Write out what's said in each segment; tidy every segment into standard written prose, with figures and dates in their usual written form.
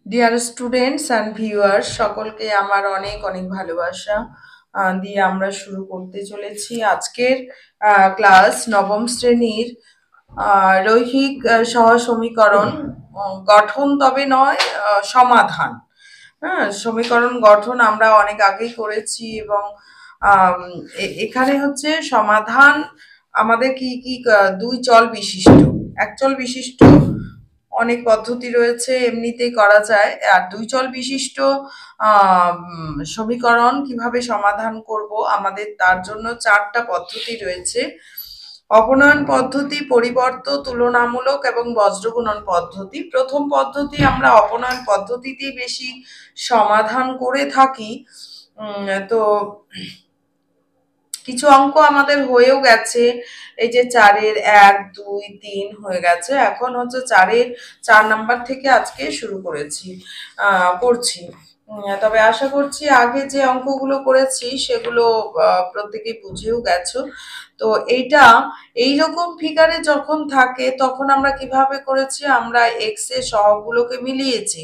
Dear students and viewers সকলকে আমার অনেক অনেক ভালোবাসা দিয়ে আমরা শুরু করতে চলেছি আজকের ক্লাস নবম শ্রেণীর রৈখিক সহ সমীকরণ গঠন তবে নয় সমাধান। হ্যাঁ, সমীকরণ গঠন আমরা অনেক আগেই করেছি এবং এখানে হচ্ছে সমাধান আমাদের কি কি দুই চল বিশিষ্ট, এক চল বিশিষ্ট অনেক পদ্ধতি রয়েছে, এমনিতেই করা যায়। আর দুই চল বিশিষ্ট সমীকরণ কিভাবে সমাধান করব আমাদের তার জন্য চারটা পদ্ধতি রয়েছে: অপনয়ন পদ্ধতি, পরিবর্ত, তুলনামূলক এবং বজ্রগুণন পদ্ধতি। প্রথম পদ্ধতি আমরা অপনয়ন পদ্ধতিতেই বেশি সমাধান করে থাকি। তো কিছু অঙ্ক আমাদের হয়েও গেছে, এই যে 4-এর 1, 2, 3 হয়ে গেছে। এখন হচ্ছে 4-এর 4 নাম্বার থেকে আজকে শুরু করছি। তবে আশা করছি আগে যে অঙ্কগুলো করেছি সেগুলো প্রত্যেকেই বুঝেও গেছো। তো এইটা এইরকম ফিগারে যখন থাকে তখন আমরা কিভাবে করেছি, আমরা এক্স এর সহগগুলোকে মিলিয়েছি।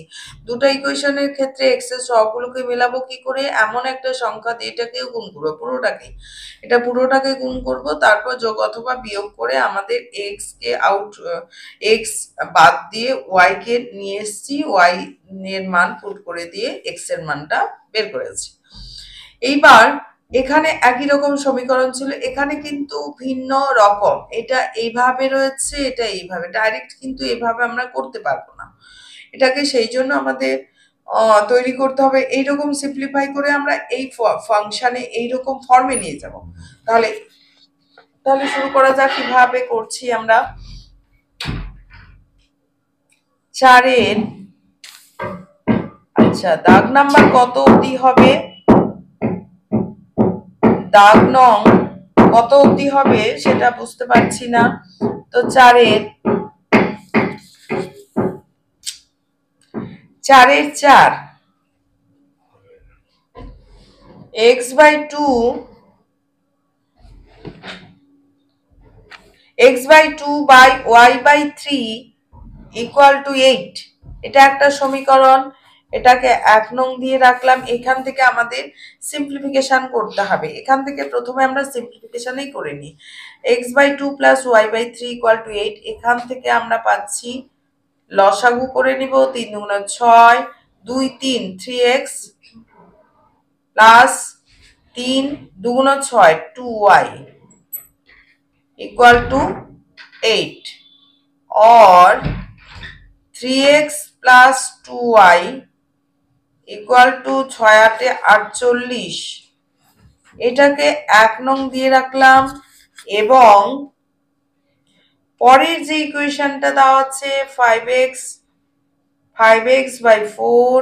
দুটো ইকুয়েশনের ক্ষেত্রে এক্স এর সহগগুলোকে মেলাবো কি করে, এমন একটা সংখ্যা দিয়ে এটাকেও গুণ করবো, পুরোটাকে গুণ করব, তারপর যোগ অথবা বিয়োগ করে আমাদের এক্স বাদ দিয়ে ওয়াই কে নিয়ে এসেছি, ওয়াই এর মান পুট করে দিয়ে এক্স এর মানটা বের করেছি। এইবার এখানে একই রকম সমীকরণ ছিল, এখানে কিন্তু ভিন্ন রকম, এটা এইভাবে রয়েছে, এটা এইভাবে, ডাইরেক্ট কিন্তু এইভাবে আমরা করতে পারবো না। এটাকে সেই জন্য আমাদের তৈরি করতে হবে এইরকম সিম্পলিফাই করে আমরা এই ফাংশনে এইরকম ফর্মে নিয়ে যাব। তাহলে তাহলে শুরু করা যাক কিভাবে করছি আমরা। 4-এর আচ্ছা দাগ নাম্বার কত অবধি হবে, দাগ নং কত অবধি হবে সেটা বুঝতে পারছি না। তো 4-এর 4 x/2 y/3 ইকুয়াল টু 8, এটা একটা সমীকরণ। এটাকে 1 নং দিয়ে রাখলাম। এখান থেকে আমাদের সিম্পলিফিকেশন করতে হবে, এখান থেকে প্রথমে আমরা সিম্পলিফিকেশনই করে নিই। x/2 plus y/3 equal to 8, এখান থেকে আমরা পাচ্ছি, লসাগু করে নিব, 3 দুগুণে 6, 2 3 3x প্লাস 3 দুগুণে 6 2y equal to 8, or 3x plus 2y equal to 6 8 48, এটাকে 1 নং দিয়ে রাখলাম। এবং পরের যে ইকুয়েশনটা দেওয়া আছে 5x/4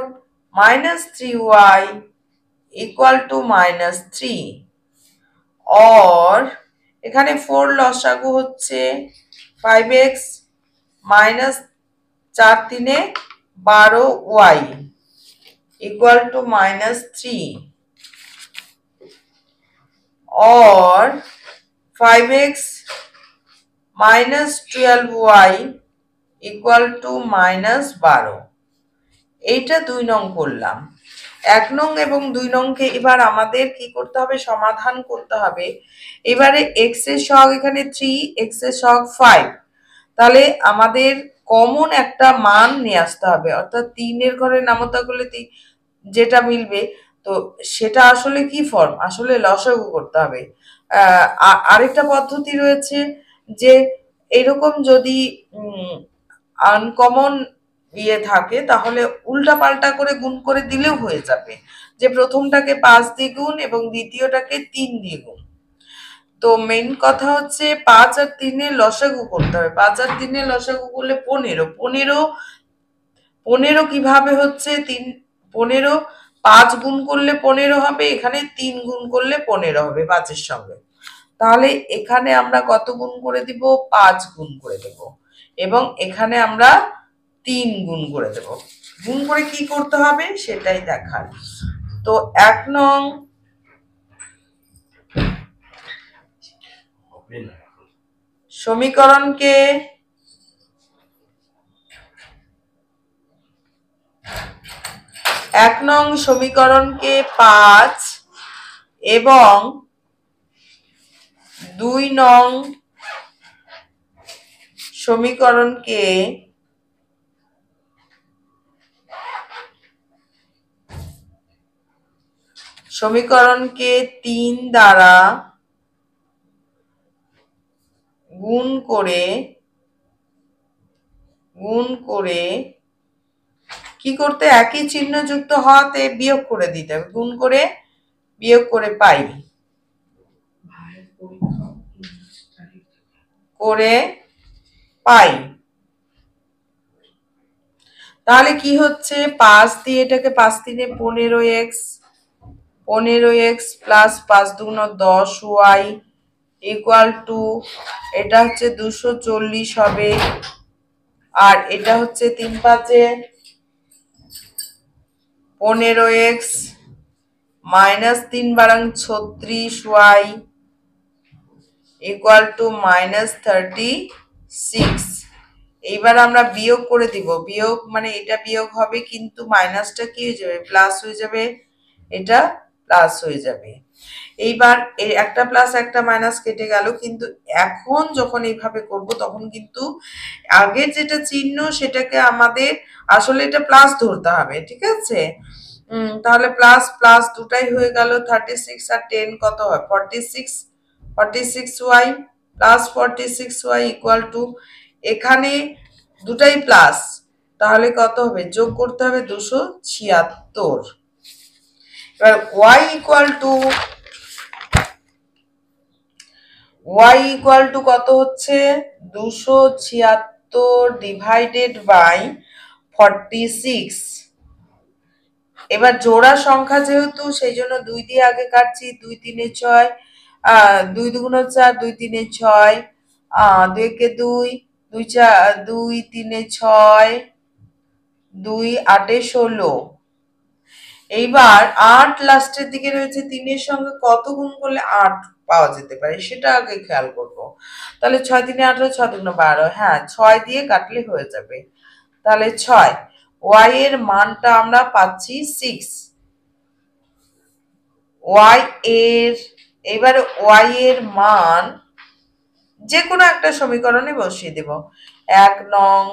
minus 3y equal to -3, or এখানে 4 লসাগু হচ্ছে 5x minus 4 3 12y equal to -3, or 5x minus 12y equal to -12। এইটা 2 নং করলাম। 1 নং এবং 2 নংকে এবার আমাদের কি করতে হবে, সমাধান করতে হবে। এবারে x এর সহগ এখানে 3, x এর সহগ 5, তাহলে আমাদের কমন একটা মান নিয়ে আসতে হবে, অর্থাৎ 3 এর ঘরে নামতা করলে যেটা মিলবে, তো সেটা আসলে কি ফর্ম, আসলে লসাগু করতে হবে। আরেকটা পদ্ধতি রয়েছে যে এরকম যদি আনকমন থাকে তাহলে উল্টা পাল্টা করে গুণ করে দিলেও হয়ে যাবে, যে প্রথমটাকে 5 দিয়ে গুণ এবং দ্বিতীয়টাকে 3 দিয়ে গুণ। তো মেইন কথা হচ্ছে 5 আর 3 এর লসাগু করতে হবে। 5 আর 3 এর লসাগু করলে 15 কিভাবে হচ্ছে, 15 5 গুণ করলে 15 হবে, এখানে 3 গুণ করলে 15 হবে 5 এর সঙ্গে। তাহলে এখানে আমরা কত গুণ করে দিব, 5 গুণ করে দেব, এবং এখানে আমরা 3 গুণ করে দেব। গুণ করে কি করতে হবে সেটাই দেখার। তো 1 নং সমীকরণকে 1 নং সমীকরণকে 5 এবং 2 নং সমীকরণকে 3 দ্বারা গুণ করে কি করতে, একই চিহ্ন যুক্ত হওয়াতে বিয়োগ করে দিতে হবে, গুণ করে বিয়োগ করে পাই তাহলে কি হচ্ছে, 5 দিয়ে এটাকে 5 3 15x plus 5 2 10y equal to, এটা হচ্ছে 240 হবে, আর এটা হচ্ছে 3 5 15x minus 3 বারাং 36y equal to minus 36। এইবার আমরা বিয়োগ করে দিব, বিয়োগ মানে এটা বিয়োগ হবে কিন্তু মাইনাসটা কি হয়ে যাবে, প্লাস হয়ে যাবে, এটা প্লাস হয়ে যাবে। এইবার এই একটা প্লাস একটা মাইনাস কেটে গেল, কিন্তু এখন যখন এইভাবে করব তখন কিন্তু আগের যেটা চিহ্ন সেটাকে আমাদের আসলে এটা প্লাস ধরতে হবে, ঠিক আছে। তাহলে প্লাস প্লাস দুটাই হয়ে গেল, 36 আর 10 কত হয়, 46y plus 46y equal to, এখানে দুটাই প্লাস, তাহলে কত হবে, যোগ করতে হবে 276। এবার y ইকুয়াল টু কত হচ্ছে, 276 ডিভাইডেড বাই 46। এবার জোড়া সংখ্যা যেহেতু সেই জন্য 2 দিয়ে আগে কাটছি, 2 3 6, 2 2 4, 2 3 6, 2 কে 2, 2 4, 2 3 6, 2 8 16। এইবার 8 লাস্টের দিকে রয়েছে, 3 এর সঙ্গে কত গুণ করলে 8 পাওয়া যেতে পারে সেটা আগে খেয়াল করব। তাহলে 6 3 18, 6 2 12, হ্যাঁ 6 দিয়ে কাটলে হয়ে যাবে, তাহলে 6। y এর মানটা আমরা পাচ্ছি 6। এবারে y এর মান যে কোনো একটা সমীকরণে বসিয়ে দেব। 1 নং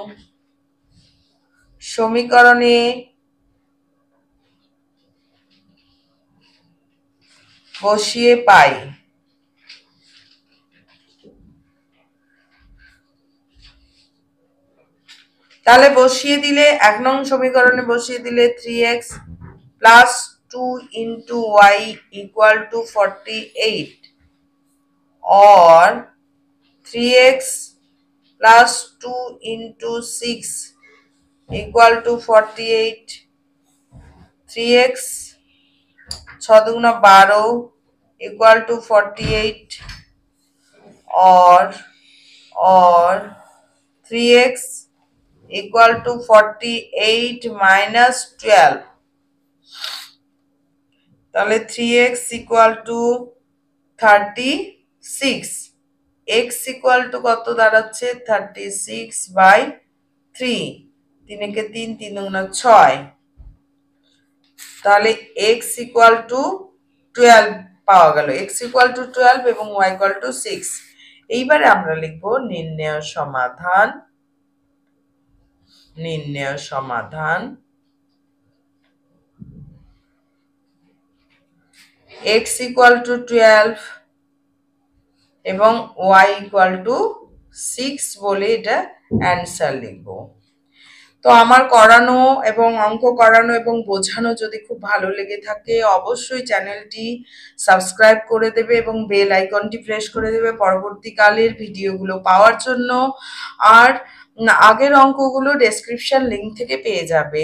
সমীকরণে বসিয়ে পাই, তাহলে বসিয়ে দিলে 1 নং সমীকরণে বসিয়ে দিলে 3x plus 2 into y equal two 48 or 3x plus 2 into 6 equal to 48, 3x 6 দুগুণা 12 equal to 48 or 3x equal to 48 minus 12, তাহলে 3x equal to 36, x equal to কত দাঁড়াচ্ছে, 36/3, 3 কে 3, 3 দুগুণা 6, তাহলে x equal to 12 পাওয়া গেল, x equal to 12 এবং y equal to 6। এইবারে আমরা লিখব নির্ণেয় সমাধান x equal to 12 এবং y equal to 6 বলে এটা অ্যান্সার লিখব। তো আমার করানো এবং অঙ্ক করানো এবং বোঝানো যদি খুব ভালো লেগে থাকে অবশ্যই চ্যানেলটি সাবস্ক্রাইব করে দেবে এবং বেল আইকনটি প্রেস করে দেবে পরবর্তীকালের ভিডিওগুলো পাওয়ার জন্য। আর আগের অঙ্কগুলো ডেসক্রিপশন লিংক থেকে পেয়ে যাবে।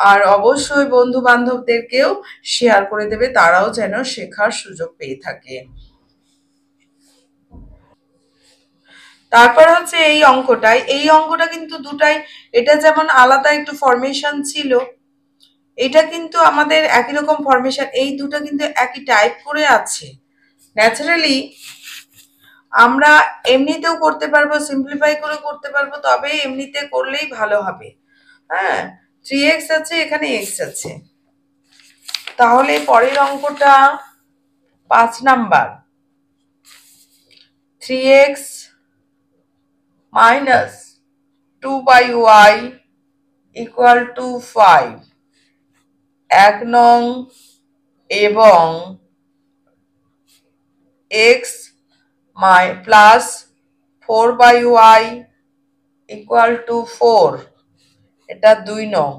আর অবশ্যই বন্ধু বান্ধবদেরকেও শেয়ার করে দেবে, তারাও যেন শেখার সুযোগ পেয়ে থাকে। তারপর হচ্ছে এই অঙ্কটা কিন্তু দুটাই, এটা যেমন আলাদা একটু ফরমেশন ছিল, এটা কিন্তু আমাদের একই রকম ফরমেশন, এই দুটো কিন্তু একই টাইপ করে আছে। ন্যাচারালি আমরা এমনিতেও করতে পারবো, সিম্পলিফাই করে করতে পারবো, তবে এমনিতে করলেই ভালো হবে। হ্যাঁ 3x আছে, এখানে x আছে, তাহলে পরের অঙ্কটা 5 number 3x minus 2 by y equal to 5 1 নং এবং x plus 4 by y equal to 4 এটা 2 নং।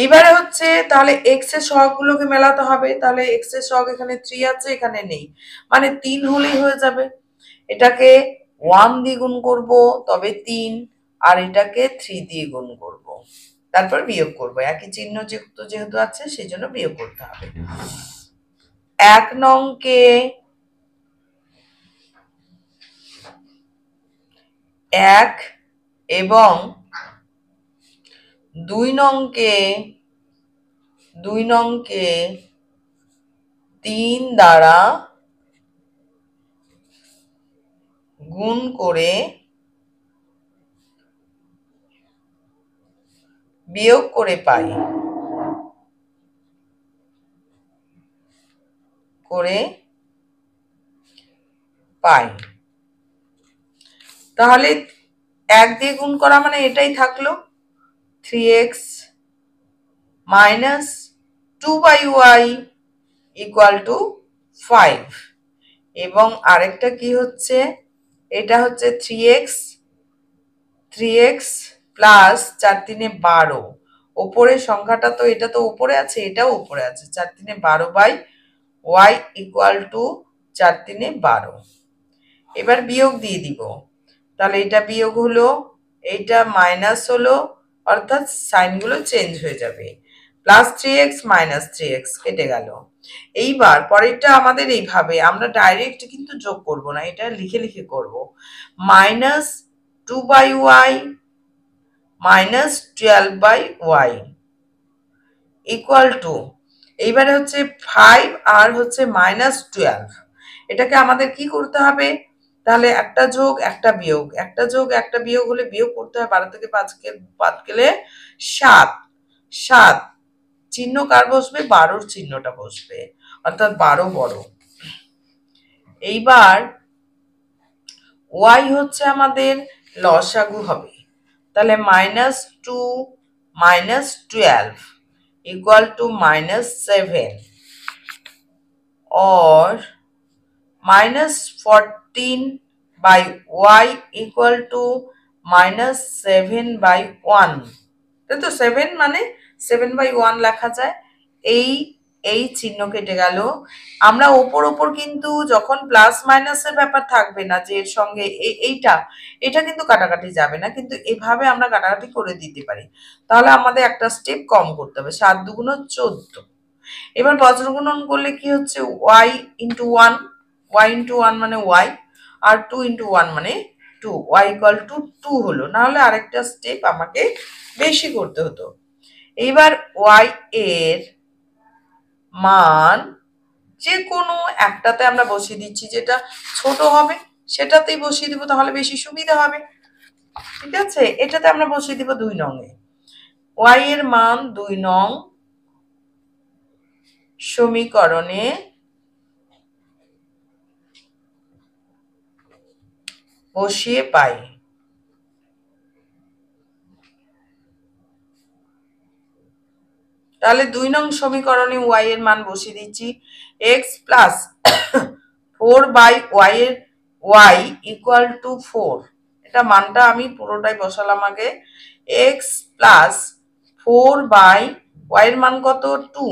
এবারে হচ্ছে তাহলে x এর সহগগুলোকে মেলাতে হবে। তাহলে x এর সহগ এখানে 3 আছে, এখানে নেই, মানে 3 হলেই হয়ে যাবে। এটাকে 1 দিয়ে গুণ করব, তবে 3, আর এটাকে 3 দিয়ে গুণ করব, তারপর বিয়োগ করব। একই চিহ্ন যেহেতু আছে সেই জন্য বিয়োগ করতে হবে। 1 নংকে 1 এবং 2 নংকে 3 দ্বারা গুণ করে বিয়োগ করে পাই। তাহলে 1 দিয়ে গুণ করা মানে এটাই থাকলো 3x minus 2 by y equal to 5 এবং আরেকটা কি হচ্ছে, এটা হচ্ছে 3x প্লাস 4 3 12, উপরের সংখ্যাটা তো এটা তো উপরে আছে, এটাও উপরে আছে, 4 3 12 বাই y ইকুয়াল টু 4 3 12। এবার বিয়োগ দিয়ে দিব, তাহলে এটা বিয়োগ হলো, এইটা মাইনাস হলো, অর্থাৎ সাইনগুলো চেঞ্জ হয়ে যাবে। প্লাস 3x মাইনাস 3x কেটে গেল। এইবার পরেরটা আমাদের এইভাবে, আমরা ডাইরেক্ট কিন্তু যোগ করব না, এটা লিখে লিখে করব। Minus 2 by y minus 12 by y equal to, এইবারে হচ্ছে 5 আর হচ্ছে মাইনাস 12। এটাকে আমাদের কি করতে হবে, তাহলে একটা যোগ একটা বিয়োগ, একটা যোগ একটা বিয়োগ হলে বিয়োগ করতে হয় 12 থেকে 5 গেলে 7, চিহ্ন কার বসবে, 12 চিহ্নটা বসবে, অর্থাৎ 12 বড়। এইবার y হচ্ছে আমাদের লসাগু হবে, তাহলে minus 2 minus 12 equal to minus 7 or minus 14 by y equal to minus 7 by 1। তাই তো 7 মানে 7 by 1 লেখা যায়। এই চিহ্ন কেটে গেল। আমরা ওপর কিন্তু যখন প্লাস মাইনাসের ব্যাপার থাকবে না, যে এর সঙ্গে এটা কিন্তু কাটাকাটি যাবে না, কিন্তু এভাবে আমরা কাটাকাটি করে দিতে পারি। তাহলে আমাদের একটা স্টেপ কম করতে হবে, 7 2 14। এবার বজ্রগুণন করলে কি হচ্ছে, y ইন্টু 1 মানে y, আর 2 ইন্টু 1 মানে 2, y ইকুয়াল টু 2 হলো, না হলে আরেকটা স্টেপ আমাকে বেশি করতে হতো। এইবার y এর মান যে কোনো একটাতে আমরা বসিয়ে দিচ্ছি, যেটা ছোট হবে সেটাতেই বসিয়ে দিব, তাহলে বেশি সুবিধা হবে। ঠিক আছে, এটাতে আমরা বসিয়ে দিব 2 নং এ, y এর মান 2 নং সমীকরণে বসিয়ে পাই। তাহলে 2 নং সমীকরণে y এর মান বসিয়ে দিচ্ছি, x plus 4 by y equal to 4। এটা মানটা আমি পুরোটাই বসালাম আগে, x প্লাস 4 বাই y এর মান কত, 2,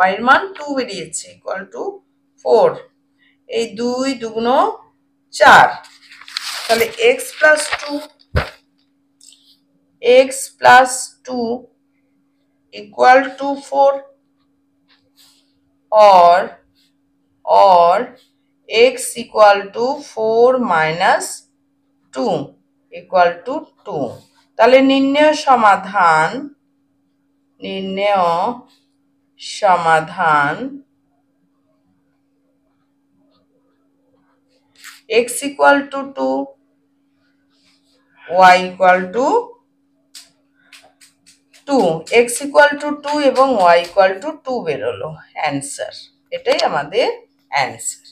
y এর মান 2 বেরিয়েছে, ইকুয়াল টু 4। এই 2 2 4, তাহলে x plus 2 equal to 4 or x equal to 4 minus 2 equal to 2। তাহলে নির্ণয় সমাধান x equal to 2, y equal to 2 x equal to 2 এবং y ইকুয়াল টু 2 বেরোলো অ্যান্সার। এটাই আমাদের অ্যান্সার।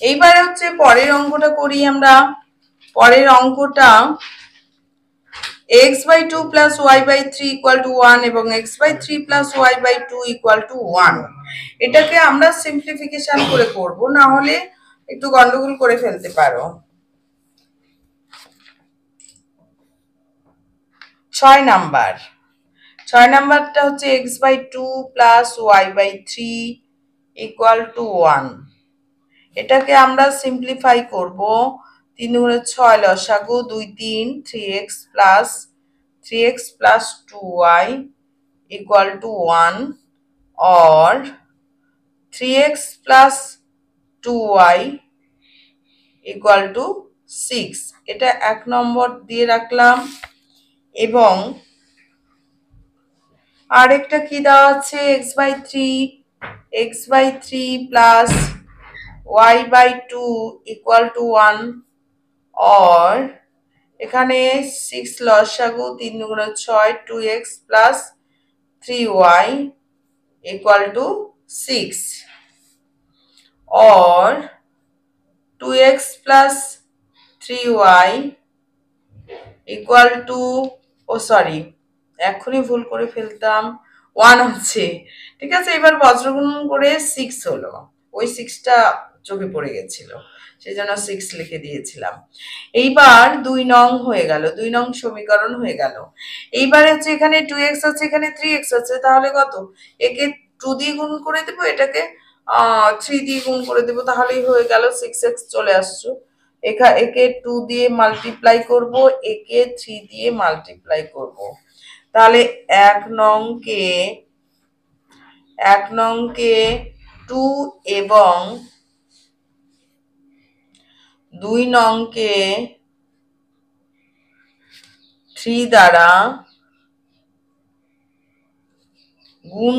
এইবারে হচ্ছে পরের অঙ্কটা করি আমরা। পরের অঙ্কটা x by 2 plus y by 3 equal to 1 এবং x by 3 plus y by 2 equal to 1। এটাকে আমরা সিম্পলিফিকেশন করে করব, না হলে একটু গন্ডগোল করে ফেলতে পারো। 6 নাম্বারটা হচ্ছে x by 2 plus y by 3 equal to 1। এটাকে আমরা সিম্পলিফাই করব। 3 গুণে 6 লসাগু 2 3 3x plus 2y equal to 1 or 3x plus 2y equal to 6। এটা 1 নম্বর দিয়ে রাখলাম। এবং আরেকটা কি দেওয়া আছে, x by 3 plus y by 2 equal to 1 or এখানে 6 লসাগু 3 গুণে 6 2x plus 3y equal to 6 or 2x plus 3y equal to sorry এখনই ভুল করে ফেলতাম, 1 হচ্ছে। ঠিক আছে, এবার বজ্রগুণন করে 6 হলো। ওই 6টা চোখে পড়ে গেছিল, সেই জন্য 6 লিখে দিয়েছিলাম। এইবার 2 নং হয়ে গেল, 2 নং সমীকরণ হয়ে গেল। এইবার হচ্ছে এখানে 2x আছে, এখানে 3x আছে, তাহলে কত? একে 2 দিয়ে গুণ করে দেব, এটাকে 3 দিয়ে গুণ করে দেব, তাহলেই হয়ে গেল 6x চলে আসছে। একে 2 দিয়ে মাল্টিপ্লাই করব, একে 3 দিয়ে মাল্টিপ্লাই করব, তাহলে 1 নংকে 2 এবং 2 নংকে 3 দ্বারা গুণ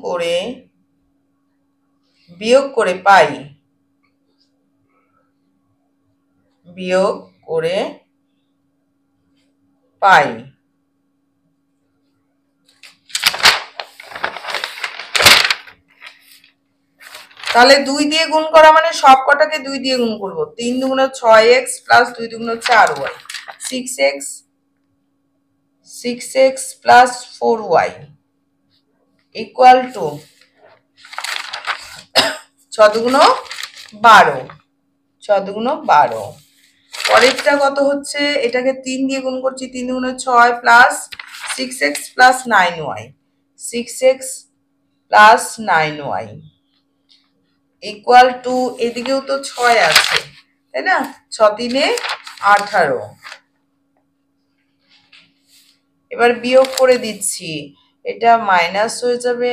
করে বিয়োগ করে পাই, তাহলে 2 দিয়ে গুণ করা মানে সব কটাকে 2 দিয়ে গুণ করব। 3 দুগুণে 6x প্লাস 2 দুগুণে 4y, 6x plus 4y equal to 6 দুগুণ 12। পরেরটা কত হচ্ছে, এটাকে 3 দিয়ে গুণ করছি, 3 দুগুণে 6 plus 6x plus 9y, 6x plus 9y equal to, এদিকেও তো 6 আছে, তাই না? 6 3 18। এবার বিয়োগ করে দিচ্ছি, এটা মাইনাস হয়ে যাবে,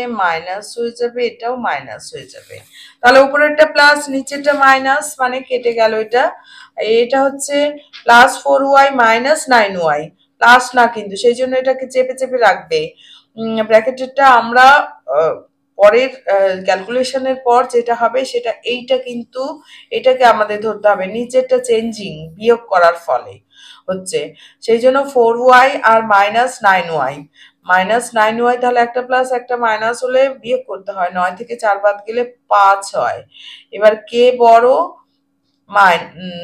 এটাও মাইনাস হয়ে যাবে। তাহলে উপরেরটা প্লাস নিচেরটা মাইনাস, মানে কেটে গেল। এটা হচ্ছে plus 4y minus 9y, plus না কিন্তু, সেই জন্য এটাকে চেপে চেপে রাখবে। ব্র্যাকেটেরটা আমরা পরের ক্যালকুলেশনের পর যেটা হবে সেটা এইটা, কিন্তু এটাকে আমাদের ধরতে হবে, নিচেরটা চেঞ্জিং বিয়োগ করার ফলে হচ্ছে, সেই জন্য 4y আর মাইনাস 9y, তাহলে একটা প্লাস একটা মাইনাস হলে বিয়োগ করতে হয়, 9 থেকে 4 বাদ গেলে 5 হয়। এবার কে বড়,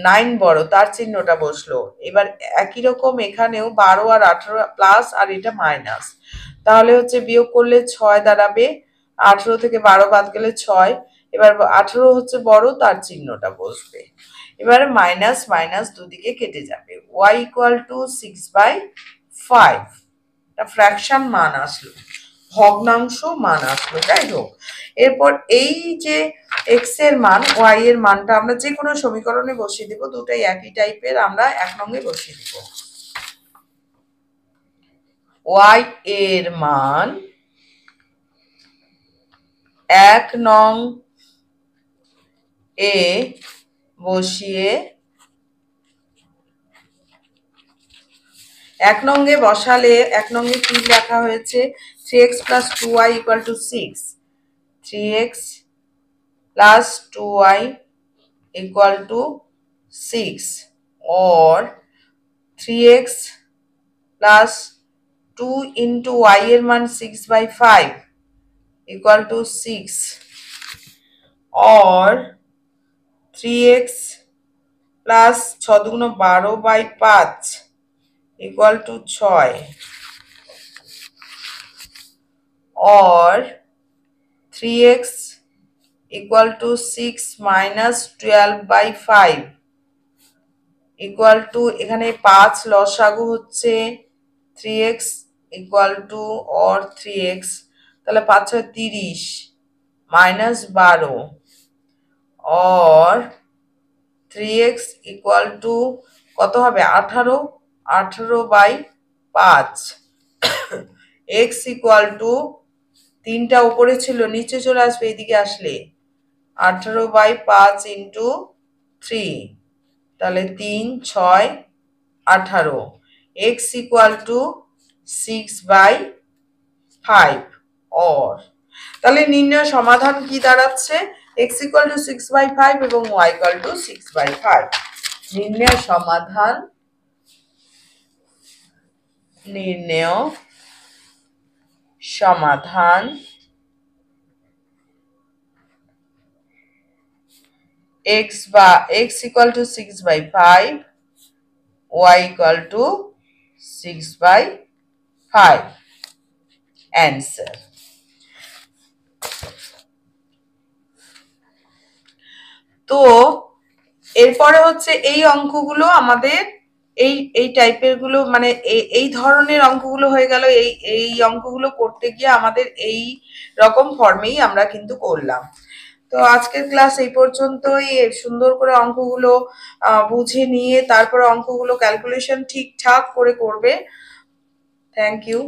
9 বড়, তার চিহ্নটা বসলো। এবার একই রকম এখানেও 12 আর 18 প্লাস আর এটা মাইনাস, তাহলে হচ্ছে বিয়োগ করলে 6 দাঁড়াবে, 18 থেকে 12 বাদ গেলে 6। এবার 18 হচ্ছে বড়, তার চিহ্নটা বসবে। এবারে মাইনাস মাইনাস দুদিকে কেটে যাবে, y ইকুয়াল টু 6/5। এটা ফ্র্যাকশন মান আসলো, ভগ্নাংশ মান আসলো, যাই হোক। এরপর এই যে x এর মান, y এর মানটা আমরা যে কোনো সমীকরণে বসিয়ে দিব, দুটাই একই টাইপের, আমরা 1 নংয়ে বসিয়ে দিব। y এর মান 1 নং এ বসিয়ে 1 নংয়ে বসালে 1 নংয়ে কি লেখা হয়েছে, 3x plus 2y equal to 6, 3x plus 2y equal to 6 or 3x plus 2 into y এর মান 6/5 equal to 6 or 3x plus 6 দুগুণ 12/5 equal to 6 or 3x equal to 6 minus 12/5 equal to এখানে 5 লসাগু হচ্ছে 3x equal to or 3x তাহলে 5 6 30 minus 12 or 3x equal to কত হবে 18 18/5 x equal to 3টা উপরে ছিল নিচে চলে আসবে এদিকে আসলে 18/5 into 3 তাহলে 3 6 18 x equal to 6/5 or তাহলে নির্ণয় সমাধান কি দাঁড়াচ্ছে x equal to 6/5 এবং y equal to 6/5 নির্ণয় সমাধান x equal to 6/5 y equal to 6/5 answer তো এরপরে হচ্ছে এই অঙ্কগুলো আমাদের এই টাইপের গুলো মানে এই ধরনের অঙ্কগুলো হয়ে গেল এই অঙ্কগুলো করতে গিয়ে আমাদের এই রকম ফর্মেই আমরা কিন্তু করলাম তো আজকের ক্লাস এই পর্যন্তই সুন্দর করে অঙ্কগুলো বুঝে নিয়ে তারপরে অঙ্কগুলো ক্যালকুলেশন ঠিকঠাক করে করবে থ্যাংক ইউ